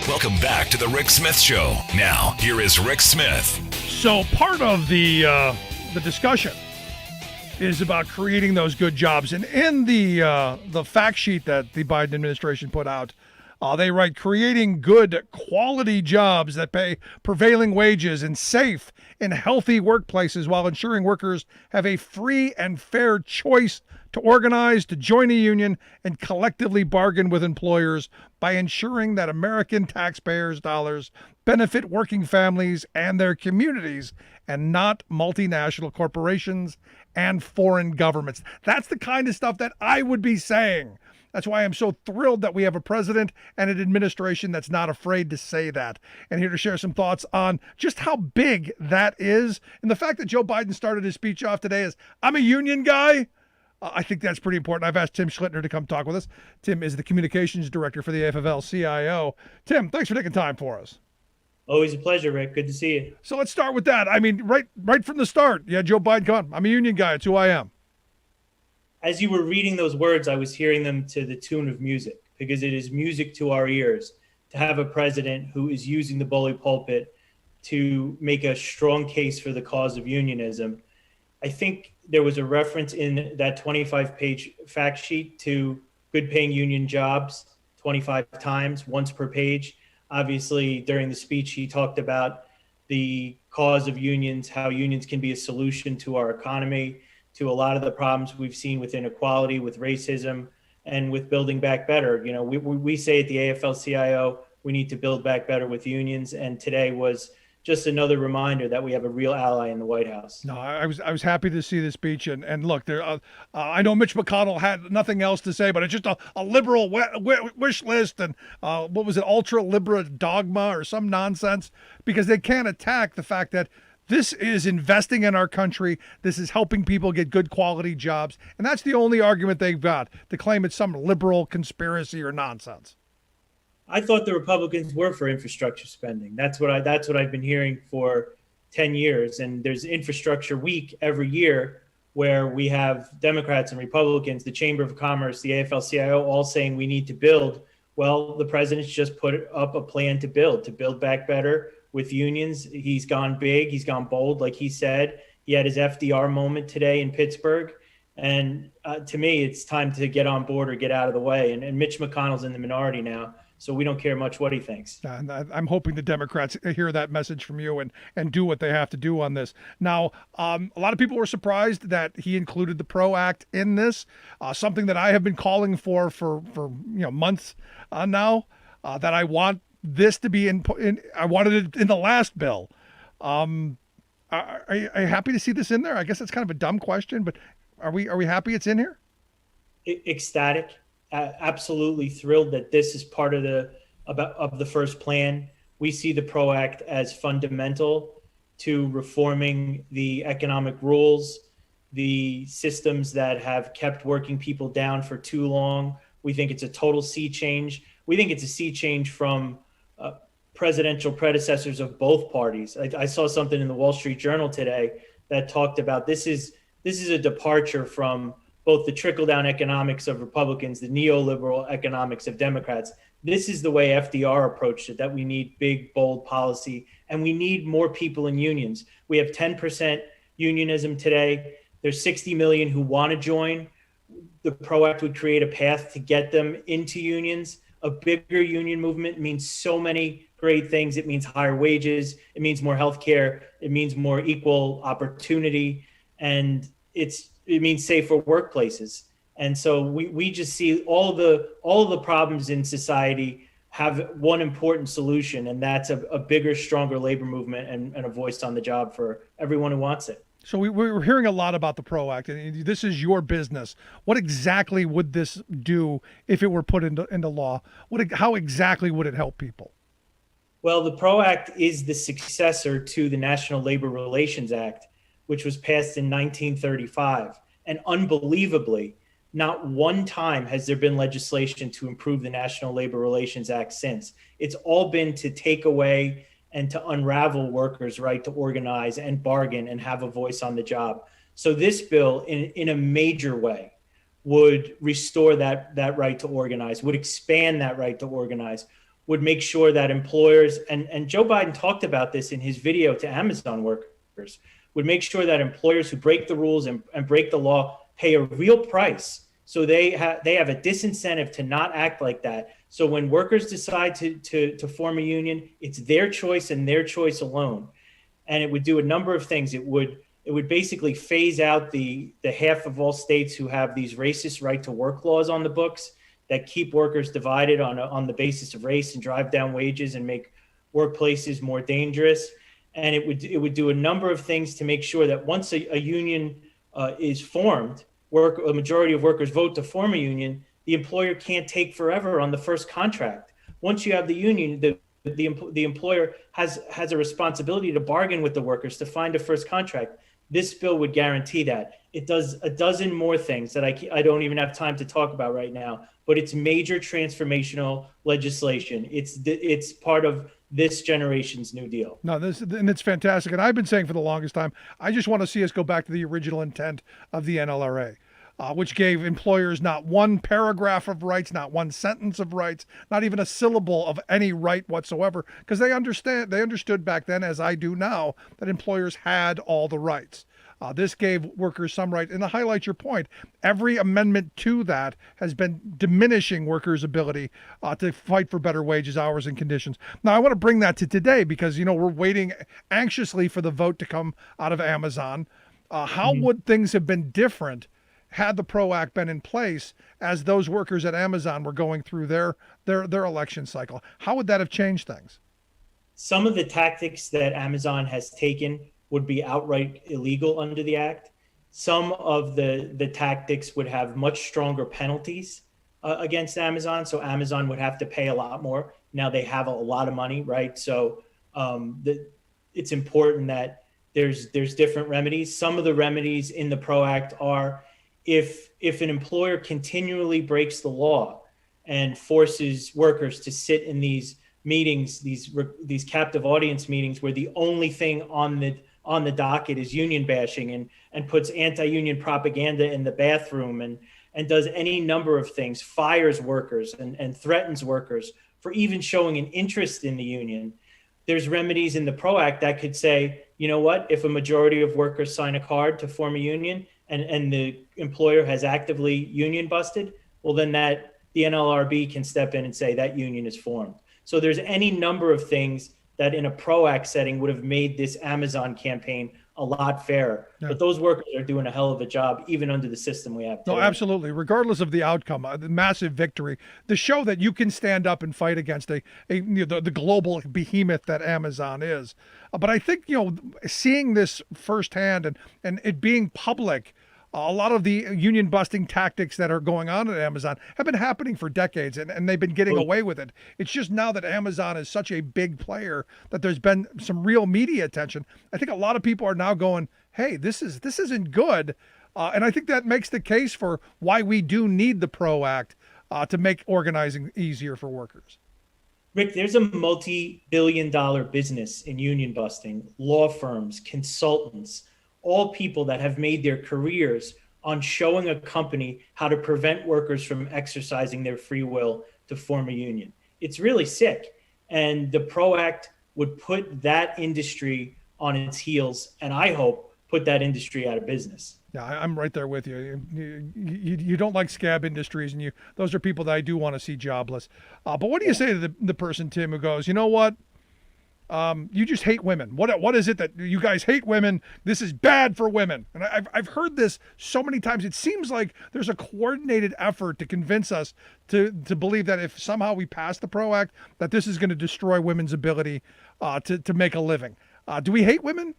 Welcome back to the Rick Smith Show. Now, here is Rick Smith. So part of the discussion is about creating those good jobs. And in the fact sheet that the Biden administration put out, they write creating good quality jobs that pay prevailing wages in safe and healthy workplaces while ensuring workers have a free and fair choice to organize, to join a union, and collectively bargain with employers by ensuring that American taxpayers' dollars benefit working families and their communities and not multinational corporations and foreign governments. That's the kind of stuff that I would be saying. That's why I'm so thrilled that we have a president and an administration that's not afraid to say that. And here to share some thoughts on just how big that is. And the fact that Joe Biden started his speech off today as, I'm a union guy. I think that's pretty important. I've asked Tim Schlittner to come talk with us. Tim is the communications director for the AFL-CIO. Tim, thanks for taking time for us. Always a pleasure, Rick. Good to see you. So let's start with that. I mean, right from the start, yeah, Joe Biden, come on. I'm a union guy. It's who I am. As you were reading those words, I was hearing them to the tune of music, because it is music to our ears to have a president who is using the bully pulpit to make a strong case for the cause of unionism. I think there was a reference in that 25-page fact sheet to good paying union jobs 25 times, once per page. Obviously, during the speech, he talked about the cause of unions, how unions can be a solution to our economy, to a lot of the problems we've seen with inequality, with racism, and with building back better. You know, we say at the AFL-CIO, we need to build back better with unions. And today was just another reminder that we have a real ally in the White House. No, I was happy to see the speech. And look, there. I know Mitch McConnell had nothing else to say, but it's just a liberal wish list and what was it, ultra libera dogma or some nonsense, because they can't attack the fact that this is investing in our country. This is helping people get good quality jobs. And that's the only argument they've got, to claim it's some liberal conspiracy or nonsense. I thought the Republicans were for infrastructure spending. That's what I've been hearing for 10 years. And there's infrastructure week every year where we have Democrats and Republicans, the Chamber of Commerce, the AFL-CIO, all saying we need to build. Well, the president's just put up a plan to build back better with unions. He's gone big, he's gone bold, like he said. He had his FDR moment today in Pittsburgh. And to me, it's time to get on board or get out of the way. And Mitch McConnell's in the minority now, so we don't care much what he thinks. And I'm hoping the Democrats hear that message from you and do what they have to do on this. Now, a lot of people were surprised that he included the PRO Act in this, something that I have been calling for months now, that I want this to be in. I wanted it in the last bill. Are you happy to see this in there? I guess it's kind of a dumb question, but are we happy it's in here? Ecstatic, absolutely thrilled that this is part of the first plan. We see the PRO Act as fundamental to reforming the economic rules, the systems that have kept working people down for too long. We think it's a total sea change. We think it's a sea change from presidential predecessors of both parties. I saw something in the Wall Street Journal today that talked about this is a departure from both the trickle-down economics of Republicans, the neoliberal economics of Democrats. This is the way FDR approached it, that we need big, bold policy, and we need more people in unions. We have 10% unionism today. There's 60 million who want to join. The PRO Act would create a path to get them into unions. A bigger union movement means so many great things. It means higher wages. It means more healthcare. It means more equal opportunity. And it means safer workplaces. And so we just see all the problems in society have one important solution, and that's a bigger, stronger labor movement and a voice on the job for everyone who wants it. So we were hearing a lot about the PRO Act, and this is your business. What exactly would this do if it were put into law? How exactly would it help people? Well, the PRO Act is the successor to the National Labor Relations Act, which was passed in 1935. And unbelievably, not one time has there been legislation to improve the National Labor Relations Act since. It's all been to take away and to unravel workers' right to organize and bargain and have a voice on the job. So this bill, in a major way, would restore that right to organize, would expand that right to organize, would make sure that employers, and Joe Biden talked about this in his video to Amazon workers, would make sure that employers who break the rules and break the law pay a real price. So they have a disincentive to not act like that. So when workers decide to form a union, it's their choice and their choice alone. And it would do a number of things. It would basically phase out the half of all states who have these racist right to work laws on the books that keep workers divided on the basis of race and drive down wages and make workplaces more dangerous. And it would do a number of things to make sure that once a union is formed, a majority of workers vote to form a union, the employer can't take forever on the first contract. Once you have the union, the employer has a responsibility to bargain with the workers to find a first contract. This bill would guarantee that. It does a dozen more things that I don't even have time to talk about right now, but it's major transformational legislation. It's part of this generation's New Deal. No, and it's fantastic. And I've been saying for the longest time, I just want to see us go back to the original intent of the NLRA. Which gave employers not one paragraph of rights, not one sentence of rights, not even a syllable of any right whatsoever, because they understood back then, as I do now, that employers had all the rights. This gave workers some right. And to highlight your point, every amendment to that has been diminishing workers' ability to fight for better wages, hours, and conditions. Now, I want to bring that to today because, we're waiting anxiously for the vote to come out of Amazon. How would things have been different had the PRO Act been in place as those workers at Amazon were going through their election cycle? How would that have changed things? Some of the tactics that Amazon has taken would be outright illegal under the act. Some of the tactics would have much stronger penalties against Amazon. So Amazon would have to pay a lot more. Now they have a lot of money, right? So it's important that there's different remedies. Some of the remedies in the PRO Act are if an employer continually breaks the law and forces workers to sit in these meetings, these captive audience meetings, where the only thing on the docket is union bashing and puts anti-union propaganda in the bathroom and does any number of things, fires workers and threatens workers for even showing an interest in the union, there's remedies in the PRO Act that could say, you know what, if a majority of workers sign a card to form a union and the employer has actively union busted, well, then the NLRB can step in and say that union is formed. So there's any number of things that in a PRO Act setting would have made this Amazon campaign a lot fairer. Yeah. But those workers are doing a hell of a job, even under the system we have today. No, absolutely. Regardless of the outcome, the massive victory, the show that you can stand up and fight against the global behemoth that Amazon is. But I think, seeing this firsthand and it being public, a lot of the union busting tactics that are going on at Amazon have been happening for decades, and they've been getting away with it. It's just now that Amazon is such a big player that there's been some real media attention. I think a lot of people are now going, hey, this isn't good. And I think that makes the case for why we do need the PRO Act to make organizing easier for workers. Rick, there's a multi-billion-dollar business in union busting, law firms, consultants, all people that have made their careers on showing a company how to prevent workers from exercising their free will to form a union. It's really sick. And the PRO Act would put that industry on its heels, and I hope put that industry out of business. Yeah, I'm right there with you. You don't like scab industries, and those are people that I do want to see jobless. But what do you say to the person, Tim, who goes, you know what? You just hate women. What is it that you guys hate women? This is bad for women. And I've heard this so many times. It seems like there's a coordinated effort to convince us to believe that if somehow we pass the PRO Act, that this is going to destroy women's ability to make a living. Do we hate women?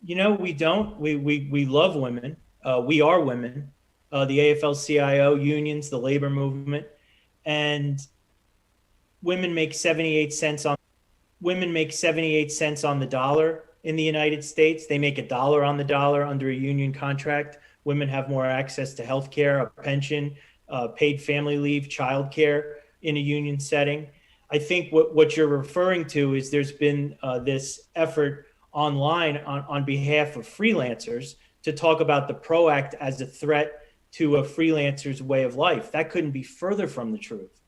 We don't. We love women. We are women. The AFL-CIO unions, the labor movement, and women make 78 cents on the dollar in the United States. They make $1 on the dollar under a union contract. Women have more access to health care, a pension, paid family leave, childcare in a union setting. I think what you're referring to is there's been this effort online on behalf of freelancers to talk about the PRO Act as a threat to a freelancer's way of life. That couldn't be further from the truth.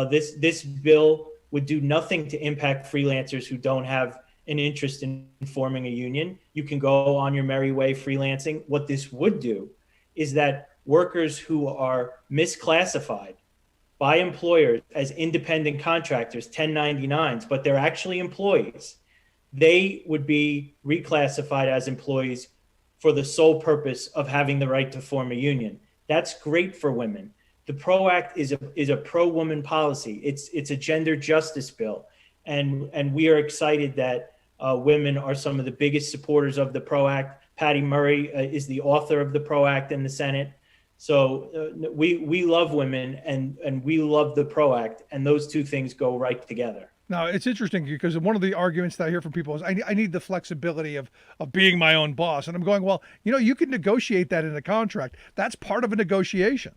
This bill would do nothing to impact freelancers who don't have an interest in forming a union. You can go on your merry way freelancing. What this would do is that workers who are misclassified by employers as independent contractors, 1099s, but they're actually employees, they would be reclassified as employees for the sole purpose of having the right to form a union. That's great for women. The PRO Act is a pro-woman policy. It's a gender justice bill, and we are excited that women are some of the biggest supporters of the PRO Act. Patty Murray is the author of the PRO Act in the Senate. So we love women and we love the PRO Act, and those two things go right together. Now, it's interesting because one of the arguments that I hear from people is I need the flexibility of being my own boss. And I'm going, well, you can negotiate that in a contract. That's part of a negotiation.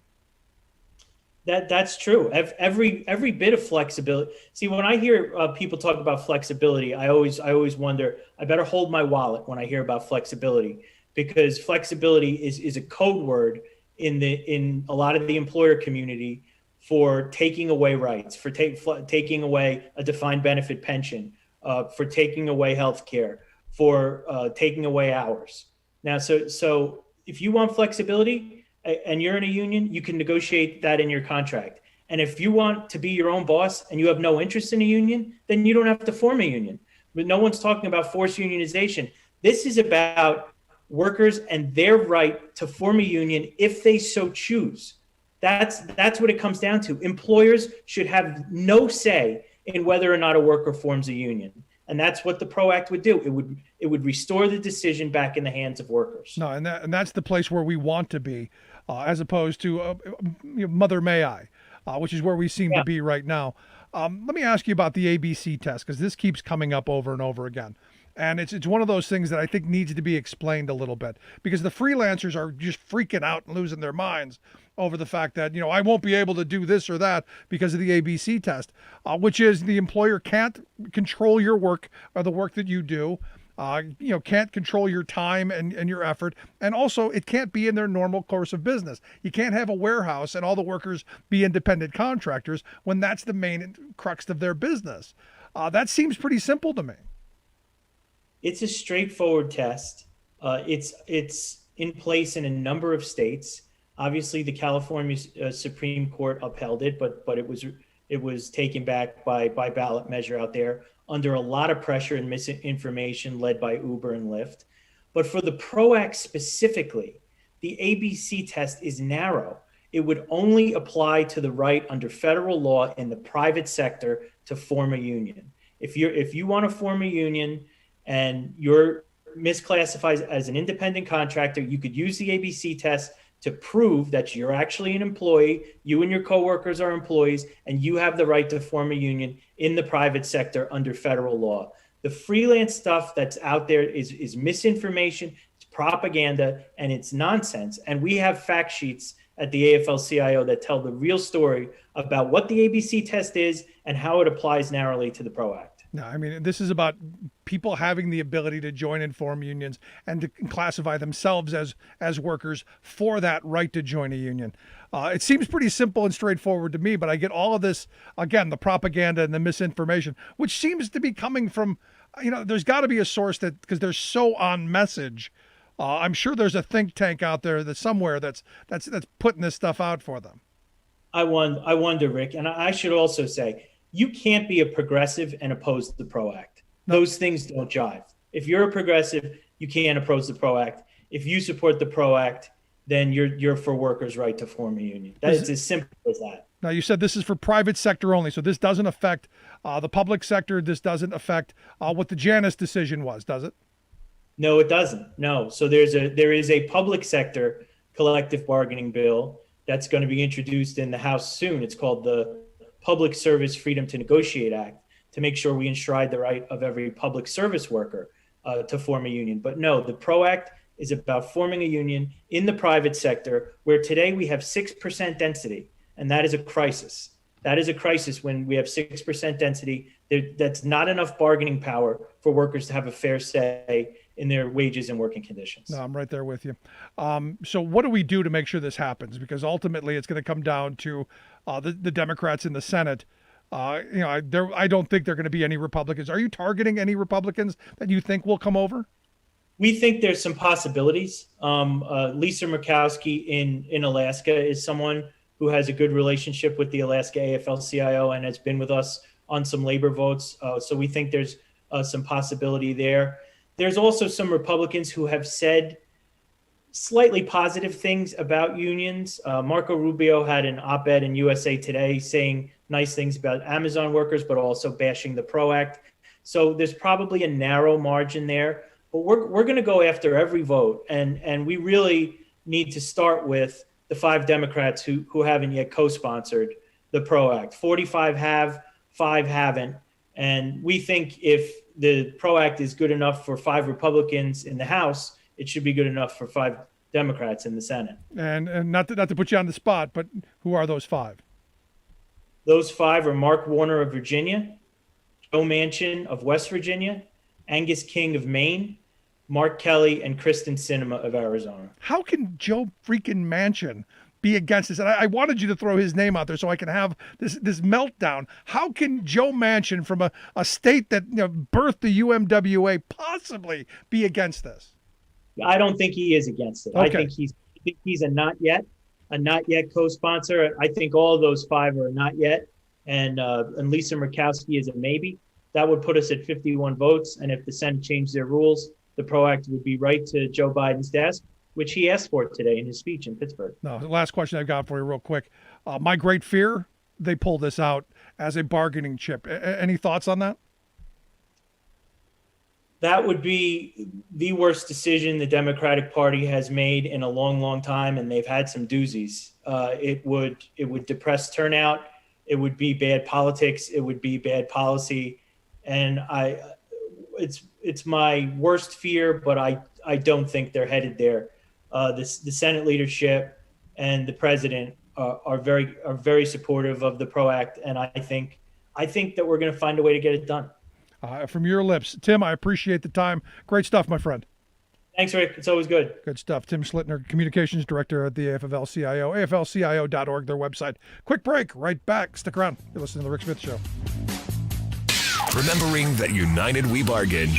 That's true. Every bit of flexibility. See, when I hear people talk about flexibility, I always wonder, I better hold my wallet when I hear about flexibility, because flexibility is a code word in a lot of the employer community for taking away rights, for taking away a defined benefit pension, for taking away health care, for taking away hours. Now, so if you want flexibility and you're in a union, you can negotiate that in your contract. And if you want to be your own boss and you have no interest in a union, then you don't have to form a union. But no one's talking about forced unionization. This is about workers and their right to form a union if they so choose. That's what it comes down to. Employers should have no say in whether or not a worker forms a union. And that's what the PRO Act would do. It would restore the decision back in the hands of workers. No, and that's the place where we want to be, as opposed to Mother May I, which is where we seem to be right now. Let me ask you about the ABC test, because this keeps coming up over and over again. And it's one of those things that I think needs to be explained a little bit, because the freelancers are just freaking out and losing their minds over the fact that, I won't be able to do this or that because of the ABC test, which is the employer can't control your work or the work that you do, can't control your time and your effort. And also it can't be in their normal course of business. You can't have a warehouse and all the workers be independent contractors when that's the main crux of their business. That seems pretty simple to me. It's a straightforward test. It's in place in a number of states. Obviously, the California Supreme Court upheld it, but it was taken back by ballot measure out there under a lot of pressure and misinformation led by Uber and Lyft. But for the PRO Act specifically, the ABC test is narrow. It would only apply to the right under federal law in the private sector to form a union. If you want to form a union and you're misclassified as an independent contractor, you could use the ABC test to prove that you're actually an employee, you and your coworkers are employees, and you have the right to form a union in the private sector under federal law. The freelance stuff that's out there is misinformation, it's propaganda, and it's nonsense. And we have fact sheets at the AFL-CIO that tell the real story about what the ABC test is and how it applies narrowly to the PRO Act. No, I mean, this is about people having the ability to join and form unions and to classify themselves as workers for that right to join a union. It seems pretty simple and straightforward to me, but I get all of this, again, the propaganda and the misinformation, which seems to be coming from, there's got to be a source that, because they're so on message. I'm sure there's a think tank out there that's somewhere that's putting this stuff out for them. I wonder, Rick, and I should also say, you can't be a progressive and oppose the PRO Act. Those things don't jive. If you're a progressive, you can't oppose the PRO Act. If you support the PRO Act, then you're for workers' right to form a union. It's as simple as that. Now, you said this is for private sector only, so this doesn't affect the public sector. This doesn't affect what the Janus decision was, does it? No, it doesn't. No. So there is a public sector collective bargaining bill that's going to be introduced in the House soon. It's called the Public Service Freedom to Negotiate Act, to make sure we enshrine the right of every public service worker to form a union. But no, the PRO Act is about forming a union in the private sector, where today we have 6% density, and that is a crisis. That is a crisis when we have 6% density. That's not enough bargaining power for workers to have a fair say in their wages and working conditions. No, I'm right there with you. So what do we do to make sure this happens? Because ultimately it's going to come down to the Democrats in the Senate. I don't think there are going to be any Republicans. Are you targeting any Republicans that you think will come over? We think there's some possibilities. Lisa Murkowski in Alaska is someone who has a good relationship with the Alaska AFL-CIO and has been with us on some labor votes. So we think there's some possibility there. There's also some Republicans who have said slightly positive things about unions. Marco Rubio had an op-ed in USA Today saying nice things about Amazon workers, but also bashing the PRO Act. So there's probably a narrow margin there. But we're going to go after every vote, and we really need to start with the 5 Democrats who haven't yet co-sponsored the PRO Act. 45 have, 5 haven't. And we think if the PRO Act is good enough for 5 Republicans in the House, it should be good enough for 5 Democrats in the Senate. And not to put you on the spot, but who are those 5? Those 5 are Mark Warner of Virginia, Joe Manchin of West Virginia, Angus King of Maine, Mark Kelly, and Kristen Sinema of Arizona. How can Joe freaking Manchin be against this? And I wanted you to throw his name out there so I can have this meltdown. How can Joe Manchin from a state that birthed the UMWA possibly be against this? I don't think he is against it. Okay. I think he's a not yet co-sponsor. I think all of those 5 are a not yet, and Lisa Murkowski is a maybe. That would put us at 51 votes, and if the Senate changed their rules, the PRO Act would be right to Joe Biden's desk, which he asked for today in his speech in Pittsburgh. No, the last question I've got for you real quick. My great fear, they pull this out as a bargaining chip. Any thoughts on that? That would be the worst decision the Democratic Party has made in a long, long time, and they've had some doozies. It would depress turnout. It would be bad politics. It would be bad policy. And it's my worst fear, but I don't think they're headed there. The Senate leadership and the president are very supportive of the PRO Act, and I think that we're going to find a way to get it done. From your lips, Tim, I appreciate the time. Great stuff, my friend. Thanks, Rick. It's always good. Good stuff. Tim Schlittner, Communications Director at the AFL-CIO, AFL-CIO.org, their website. Quick break. Right back. Stick around. You're listening to The Rick Smith Show. Remembering that united we bargain,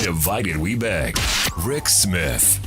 divided we beg. Rick Smith.